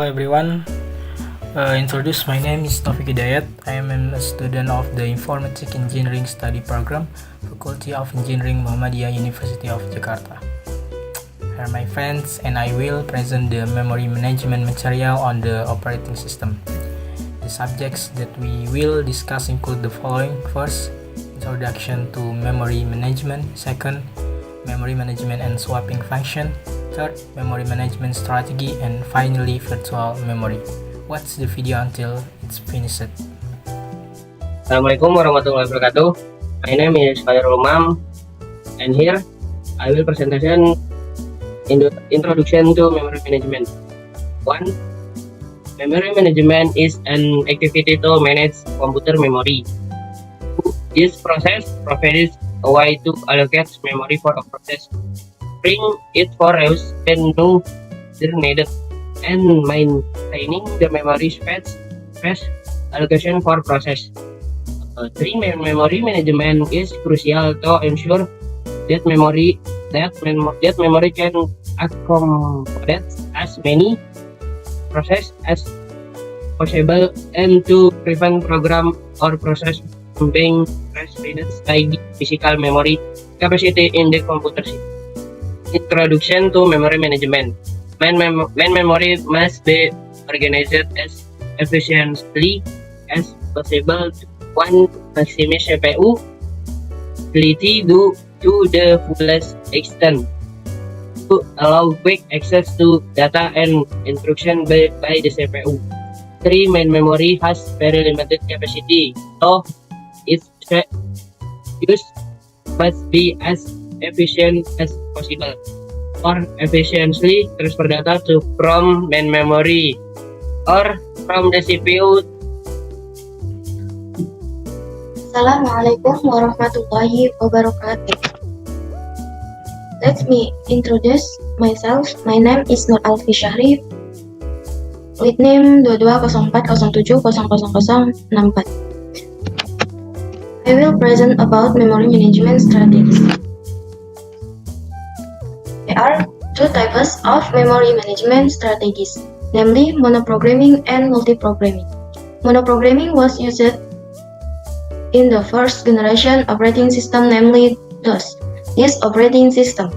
Hello everyone. My name is Taufik Hidayat. I am a student of the Informatic Engineering Study Program, Faculty of Engineering, Muhammadiyah University of Jakarta. Here are my friends, and I will present the memory management material on the operating system. The subjects that we will discuss include the following. First, introduction to memory management. Second, memory management and swapping function. Third, memory management strategy. And finally, virtual memory. Watch the video until it's finished. Assalamualaikum warahmatullahi wabarakatuh. My name is Khairul Umam, and here I will presentation introduction to memory management. 1. Memory management is an activity to manage computer memory. This process provides a way to allocate memory for a process, bring it for use when no is needed, and maintaining the memory space allocation for process. 3. Memory management is crucial to ensure that memory can accommodate as many processes as possible, and to prevent program or process from being restricted by the physical memory capacity in the computer system. Introduction to memory management. When memory must be organized as efficiently as possible to maximize CPU ability to the fullest extent, to allow quick access to data and instruction by the CPU. 3. Main memory has very limited capacity, so its use must be as efficient as possible. For efficiently transfer data from main memory or from the CPU. Assalamualaikum warahmatullahi wabarakatuh. Let me introduce myself. My name is Nur Alfi Syahri, with name 220407000064. I will present about memory management strategies. There are two types of memory management strategies, namely monoprogramming and multiprogramming. Monoprogramming was used in the first generation operating system, namely DOS. This operating system.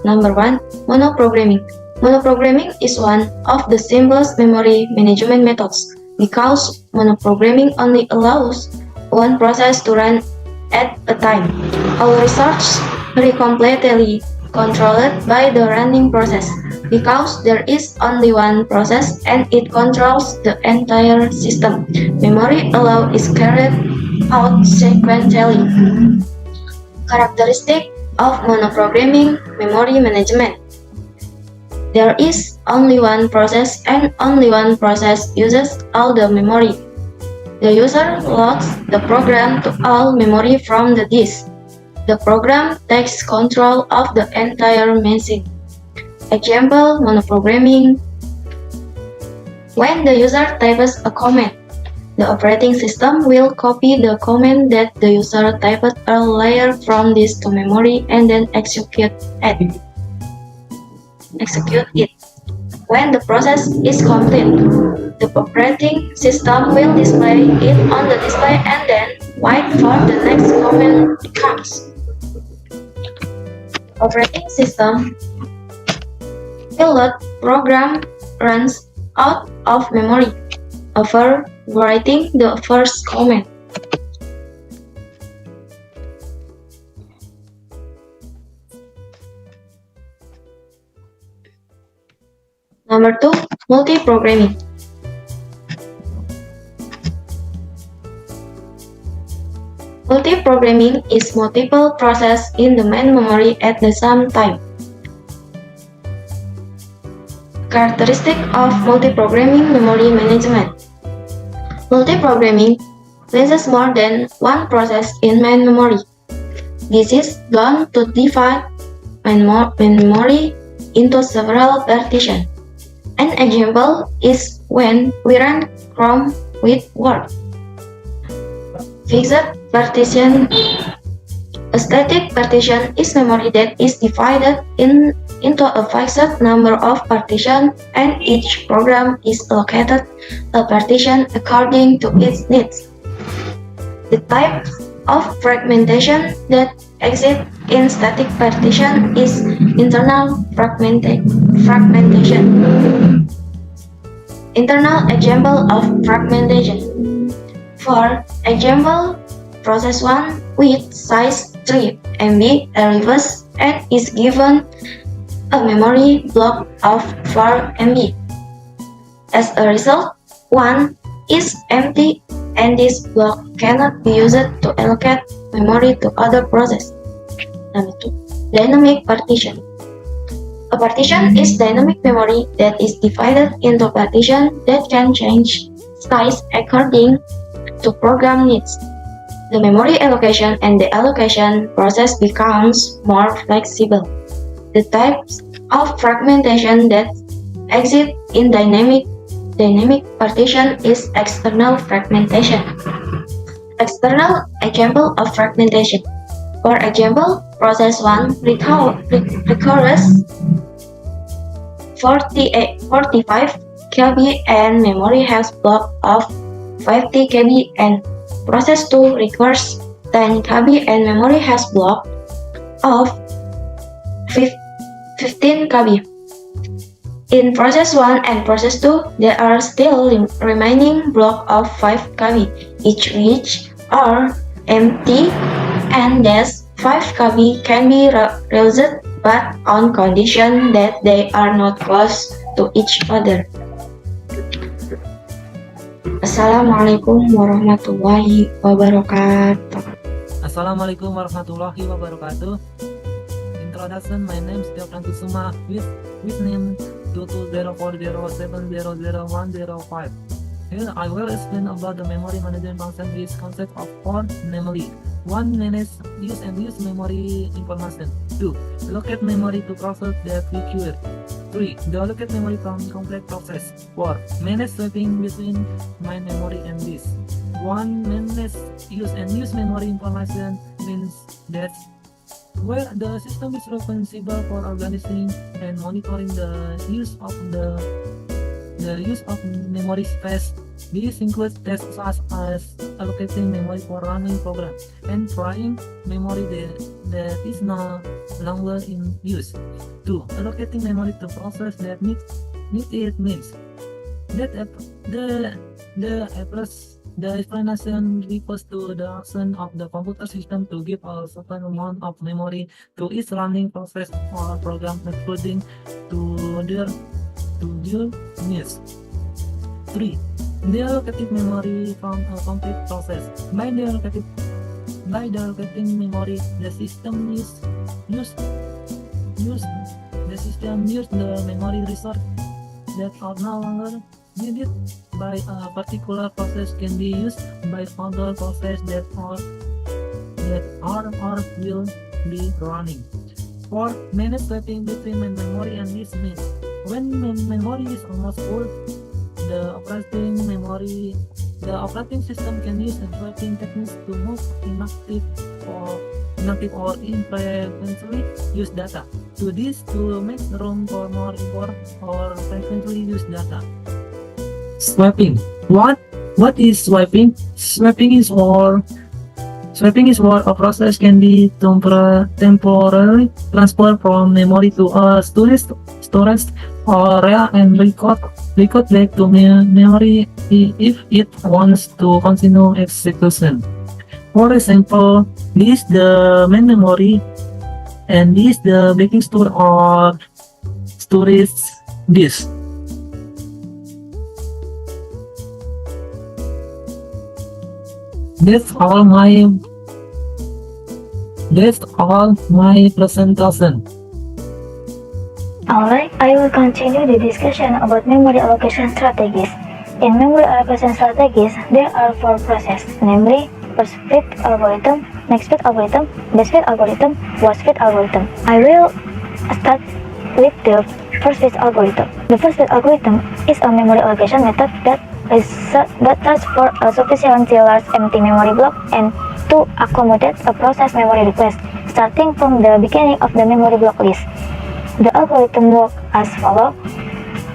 Number 1. Monoprogramming. Monoprogramming is one of the simplest memory management methods because monoprogramming only allows one process to run at a time. All research very completely controlled by the running process because there is only one process and it controls the entire system. Memory allow is carried out sequentially. Characteristic of monoprogramming memory management. There is only one process and only one process uses all the memory. The user loads the program to all memory from the disk. The program takes control of the entire machine. Example, monoprogramming. When the user types a command, the operating system will copy the command that the user typed earlier from disk to memory and then execute it. When the process is complete, the operating system will display it on the display and then wait for the next command comes. Operating system will load program runs out of memory, overwriting the first command. Number 2. Multiprogramming. Multiprogramming is multiple processes in the main memory at the same time. Characteristic of multiprogramming memory management. Multiprogramming places more than one process in main memory. This is done to divide main memory into several partitions. An example is when we run Chrome with Word. Fixed partition. A static partition is memory that is divided in into a fixed number of partitions, and each program is allocated a partition according to its needs. The type of fragmentation that exists in static partition is internal fragmentation. Internal example of fragmentation. For example, process 1 with size 3 MB arrives and is given a memory block of 4 MB. As a result, 1 is empty and this block cannot be used to allocate memory to other process. Number 2. Dynamic partition. A partition is dynamic memory that is divided into partitions that can change size according to program needs. The memory allocation and the allocation process becomes more flexible. The types of fragmentation that exist in dynamic partition is external fragmentation. External example of fragmentation. For example, process 1 requires 45 KB and memory has block of 50 KB, and process 2 requires 10 KB and memory has block of 15 KB. In process 1 and process 2, there are still remaining block of 5 KB, each which are empty, and thus 5 KB can be reused but on condition that they are not close to each other. Assalamualaikum warahmatullahi wabarakatuh. Assalamualaikum warahmatullahi wabarakatuh. Introduction, my name is Diopran Kusuma with name 22040700105. Here I will explain about the memory management function with concept of 4, namely 1. Manage use and use memory information. 2. Allocate memory to process that require. 3. Deallocate memory from complex process. 4. Manage swapping between main memory and disk. 1. Manage use and use memory information means that where the system is responsible for organizing and monitoring the use of memory space. This includes tasks such as allocating memory for running program and trying memory that is no longer in use. 2. Allocating memory to process that need it means that the explanation refers to the action of the computer system to give a certain amount of memory to each running process or program according to their needs. 3. Deallocating memory from a complete process. By deallocating memory, the system use the memory resource that are no longer needed by a particular process can be used by other process that are or will be running. 4. Manage swapping between main memory and disk means when main memory is almost full, the operating system can use swapping techniques to move inactive or infrequently used data to this to make room for more import or frequently used data. Swapping. What is swapping? Swapping is where a process can be temporarily transferred from memory to a storage area and record back to memory if it wants to continue execution. For example, this is the main memory and this is the backing store or storage disk. That's all my presentation. Alright, I will continue the discussion about memory allocation strategies. In memory allocation strategies, there are 4 processes, namely first fit algorithm, next fit algorithm, best fit algorithm, worst fit algorithm. I will start with the first fit algorithm. The first fit algorithm is a memory allocation method that transport a sufficiently large empty memory block and to accommodate a process memory request starting from the beginning of the memory block list. The algorithm works as follows.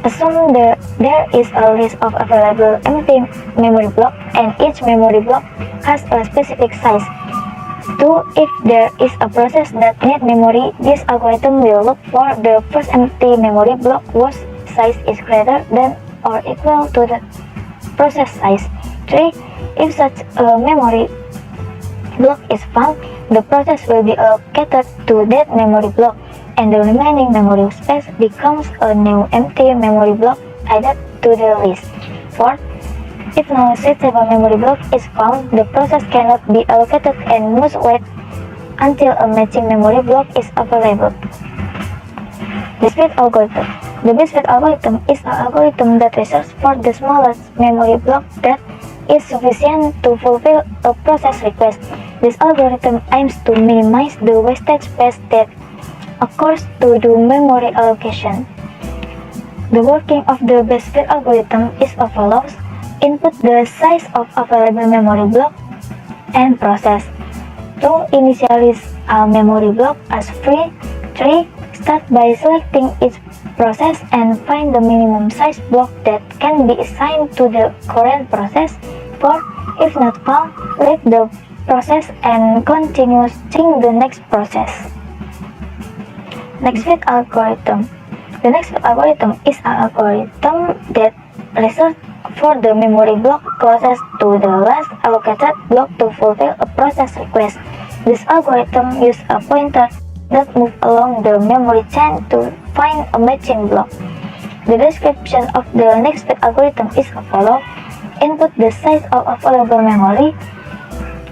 Assume there is a list of available empty memory blocks and each memory block has a specific size. 2. If there is a process that needs memory, this algorithm will look for the first empty memory block whose size is greater than or equal to the process size. 3. If such a memory block is found, the process will be allocated to that memory block, and the remaining memory space becomes a new empty memory block added to the list. 4. If no suitable memory block is found, the process cannot be allocated and must wait until a matching memory block is available. BestFit algorithm. The BestFit algorithm is an algorithm that researches for the smallest memory block that is sufficient to fulfill a process request. This algorithm aims to minimize the wastage space that occurs to do memory allocation. The working of the BestFit algorithm is as follows. Input the size of available memory block and process. 2. Initialize a memory block as free. 3. Start by selecting each process and find the minimum size block that can be assigned to the current process. 4. If not found, leave the process and continue seeing the next process. NextFit algorithm. The NextFit algorithm is an algorithm that researches for the memory block closest to the last allocated block to fulfill a process request. This algorithm uses a pointer that moves along the memory chain to find a matching block. The description of the NextFit algorithm is as follows. Input the size of available memory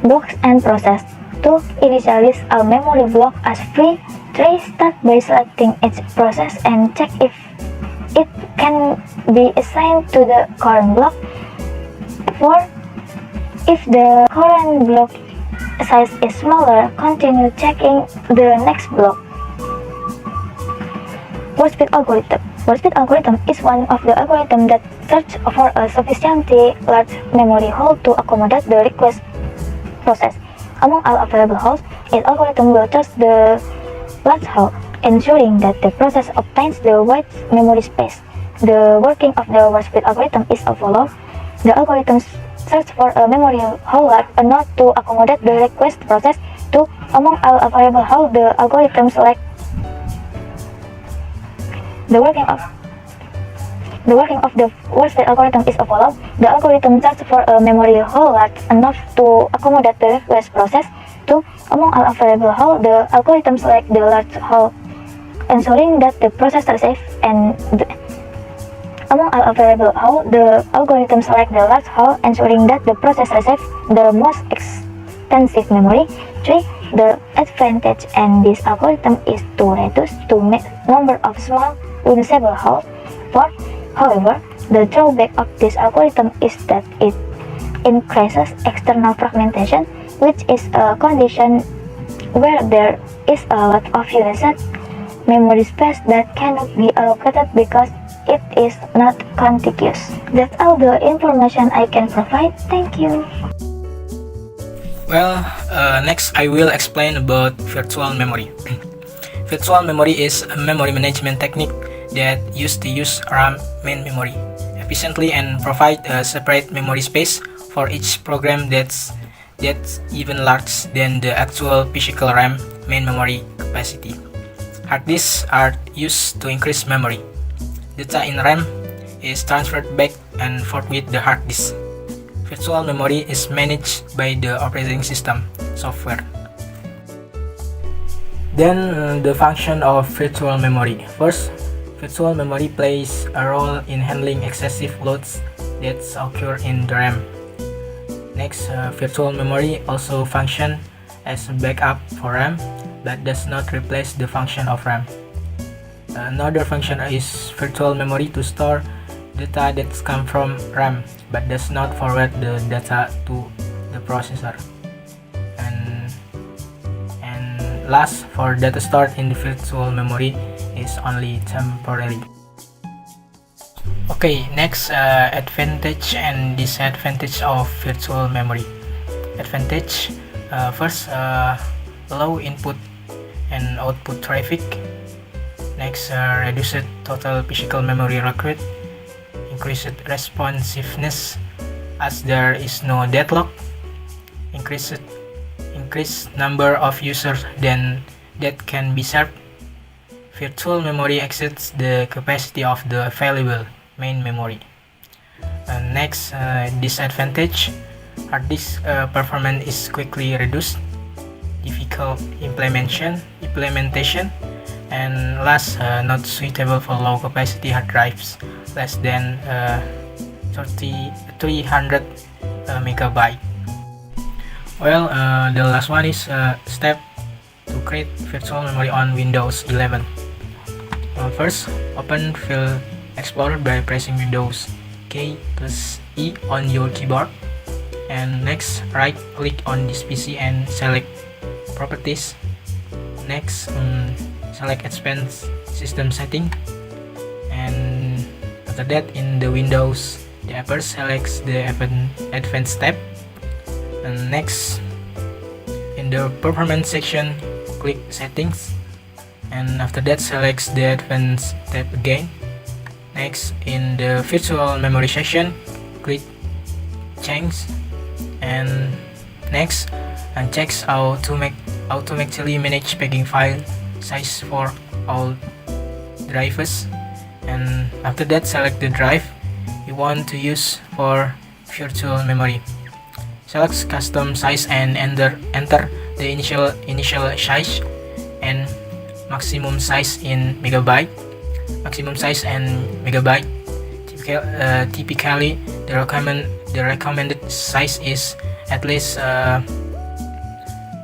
blocks and process. 2. Initialize a memory block as free. 3. Start by selecting each process and check if it can be assigned to the current block. 4. If the current block size is smaller, continue checking the next block. WordSpeed algorithm. WordSpeed algorithm is one of the algorithms that search for a sufficiently large memory hole to accommodate the request process. Among all available holes, its algorithm will choose the large hole, ensuring that the process obtains the wide memory space. The working of the WordSpeed algorithm is as follows. The algorithm searches for a memory hole large enough to accommodate the request process. 2. Among all available holes, the algorithm selects the working of the WordSpeed algorithm is as follows. The algorithm searches for a memory hole large enough to accommodate the request process. 2. Among all available holes, the algorithm selects the large hole, ensuring that the process receives among all available holes, the algorithm selects the large hole, ensuring that the process receives the most extensive memory. 3. The advantage in this algorithm is to reduce the number of small unusable holes. 4. However, the drawback of this algorithm is that it increases external fragmentation, which is a condition where there is a lot of unused memory space that cannot be allocated because it is not contiguous. That's all the information I can provide. Thank you. Well, next I will explain about virtual memory. Virtual memory is a memory management technique that used to use RAM main memory efficiently and provide a separate memory space for each program that's even larger than the actual physical RAM main memory capacity. Hard disks are used to increase memory. Data in RAM is transferred back and forth with the hard disk. Virtual memory is managed by the operating system software. Then the function of virtual memory. First, virtual memory plays a role in handling excessive loads that occur in the RAM. Next, virtual memory also functions as a backup for RAM, but does not replace the function of RAM. Another function is virtual memory to store data that comes from RAM, but does not forward the data to the processor. And last, for data stored in the virtual memory is only temporary. Okay, next, advantage and disadvantage of virtual memory. Advantage, first, low input and output traffic. Next, reduced total physical memory required, increased responsiveness as there is no deadlock, increased number of users that can be served. Virtual memory exceeds the capacity of the available main memory. Next, disadvantage, hard disk performance is quickly reduced, difficult implementation, and last, not suitable for low capacity hard drives, less than 300 megabyte. Well, the last one is step to create virtual memory on Windows 11. First, open File Explorer by pressing Windows K plus E on your keyboard, and next right click on this PC and select Properties. Next, select Advanced System Setting, and after that in the Windows the upper selects the Advanced tab, and next in the Performance section click Settings, and after that selects the Advanced tab again. Next in the Virtual Memory section click Change, and next unchecks automatically manage packing file size for all drivers, and after that select the drive you want to use for virtual memory. Select custom size and enter the initial size and maximum size in megabyte. Typically the recommended size is at least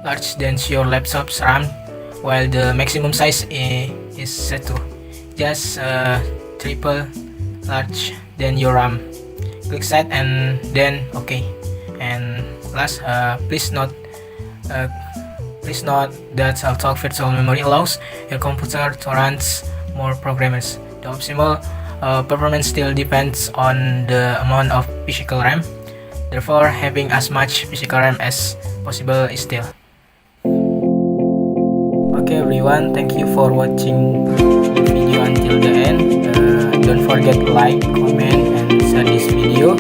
large than your laptop's RAM, while the maximum size is set to just triple large than your RAM. Click set and then OK. And last, please note that SaltTalk Virtual Memory allows your computer to run more programs. The optimal performance still depends on the amount of physical RAM. Therefore, having as much physical RAM as possible is still. Okay everyone, thank you for watching the video until the end. Don't forget to like, comment, and share this video.